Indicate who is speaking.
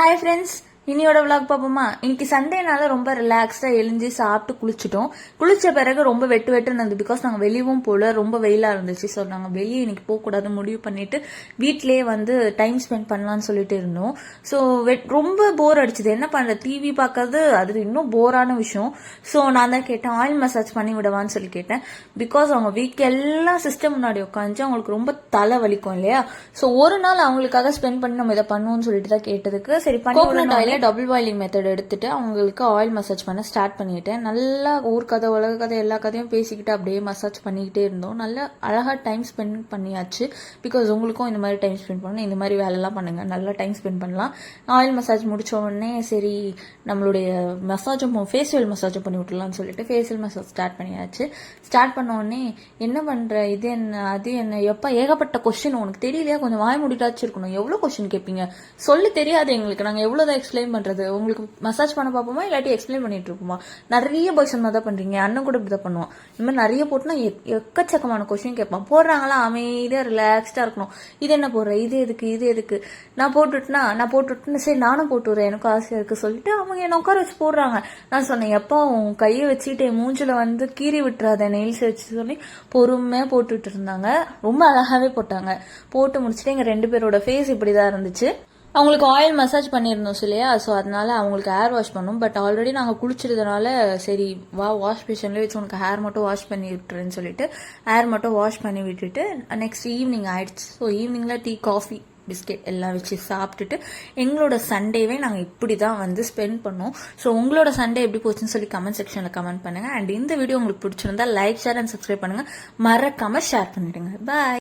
Speaker 1: Hi friends, இனியோட vlog பார்ப்போமா. இன்னைக்கு சண்டேனால ரொம்ப ரிலாக்ஸ்டா எழுஞ்சி சாப்பிட்டு குளிச்சிட்டோம். குளிச்ச பிறகு ரொம்ப வெட்டு இருந்தது. பிகாஸ் நாங்கள் வெளியவும் போல ரொம்ப வெயிலா இருந்துச்சு. ஸோ நாங்கள் வெளியே இன்னைக்கு போகக்கூடாது முடிவு பண்ணிட்டு வீட்லயே வந்து டைம் ஸ்பெண்ட் பண்ணலாம்னு சொல்லிட்டு இருந்தோம். ஸோ ரொம்ப போர் அடிச்சது. என்ன பண்ற, டிவி பார்க்கறது அது இன்னும் போரான விஷயம். ஸோ நான் தான் கேட்டேன், ஆயில் மசாஜ் பண்ணி விடவான்னு சொல்லி கேட்டேன். பிகாஸ் அவங்க வீக் எல்லாம் சிஸ்டம் முன்னாடி உட்காந்து அவங்களுக்கு ரொம்ப தலை வலிக்கும் இல்லையா. ஸோ ஒரு நாள் அவங்களுக்காக ஸ்பெண்ட் பண்ணி நம்ம இதை பண்ணுவோம்னு சொல்லிட்டு தான் கேட்டதுக்கு சரி பண்ணி டபுள் பாயிலிங் மெத்தட் எடுத்துட்டு அவங்களுக்கு ஆயில் மசாஜ் பண்ண ஸ்டார்ட் பண்ணிட்டேன். நல்லா ஊர் கதை உலக கதை எல்லா கதையும் பேசிக்கிட்டு அப்படியே மசாஜ் பண்ணிக்கிட்டே இருந்தோம். நல்லா அழகா டைம் ஸ்பெண்ட் பண்ணியாச்சு. பிகாஸ் உங்களுக்கும் இந்த மாதிரி டைம் ஸ்பெண்ட் பண்ணணும், இந்த மாதிரி வேலைலாம் பண்ணுங்க, நல்லா டைம் ஸ்பெண்ட் பண்ணலாம். ஆயில் மசாஜ் முடிச்ச உடனே சரி நம்மளுடைய மசாஜும் ஃபேஷியல் மசாஜும் பண்ணி விட்டுலாம்னு சொல்லிட்டு ஃபேஷியல் மசாஜ் ஸ்டார்ட் பண்ணியாச்சு. ஸ்டார்ட் பண்ண உடனே என்ன பண்ற, இது என்ன அது என்ன, எப்ப ஏகப்பட்ட கொஸ்டின். உனக்கு தெரியலையா, கொஞ்சம் வாய் முடிட்டாச்சு இருக்கணும். எவ்வளவு கொஸ்டின் கேட்பீங்க சொல்லி தெரியாது எங்களுக்கு. நாங்க எவ்வளவுதான் எக்ஸ்பிளைன் பண்றது. உங்களுக்கு மசாஜ் பண்ண பார்ப்போமா இல்லாட்டி எக்ஸ்பிளைன் பண்ணிட்டு இருப்போமா. நிறைய பர்சன் தான் பண்றீங்க. அண்ணன் கூட இப்படிதான் பண்ணுவான். இந்த மாதிரி நிறைய போட்டுனா எக்கச்சக்கமான கொஸ்டின் கேட்பான். போடுறாங்களா அமைதியா ரிலாக்ஸ்டா இருக்கணும். இது என்ன போடுற, இது எதுக்கு, இது எதுக்கு, நான் போட்டுட்டுனா சரி நானும் போட்டுறேன், எனக்கு ஆசையா இருக்கு சொல்லிட்டு அவங்க என்ன உட்கார வச்சு போடுறாங்க. நான் சொன்னேன், எப்போ உன் கையை வச்சுட்டு மூஞ்சில வந்து கீறி விட்டுறாத நெயில்ஸ் வச்சு சொல்லி பொறுமையா போட்டுட்டு இருந்தாங்க. ரொம்ப அழகாவே போட்டாங்க. போட்டு முடிச்சுட்டு எங்க 2 பேரோட ஃபேஸ் இப்படிதான் இருந்துச்சு. அவங்களுக்கு ஆயில் மசாஜ் பண்ணியிருந்தோம் இல்லையா. ஸோ அதனால அவங்களுக்கு ஹேர் வாஷ் பண்ணோம். பட் ஆல்ரெடி நாங்கள் குளிச்சிருந்தனால சரி வா வாஷ் பேஷன்லேயே வச்சு உனக்கு ஹேர் மட்டும் வாஷ் பண்ணி விட்டுறேன்னு சொல்லிட்டு ஹேர் மட்டும் வாஷ் பண்ணி விட்டுட்டு நெக்ஸ்ட் ஈவினிங் ஆயிடுச்சு. ஸோ ஈவினிங்கில் டீ காஃபி பிஸ்கெட் எல்லாம் வச்சு சாப்பிட்டுட்டு எங்களோட சண்டேவே நாங்கள் இப்படி தான் வந்து ஸ்பெண்ட் பண்ணோம். ஸோ உங்களோட சண்டே எப்படி போச்சுன்னு சொல்லி கமெண்ட் செக்ஷனில் கமெண்ட் பண்ணுங்கள். அண்ட் இந்த வீடியோ உங்களுக்கு பிடிச்சிருந்தா லைக், ஷேர் அண்ட் சப்ஸ்கிரைப் பண்ணுங்கள். மறக்காமல் ஷேர் பண்ணிடுங்க. பாய்.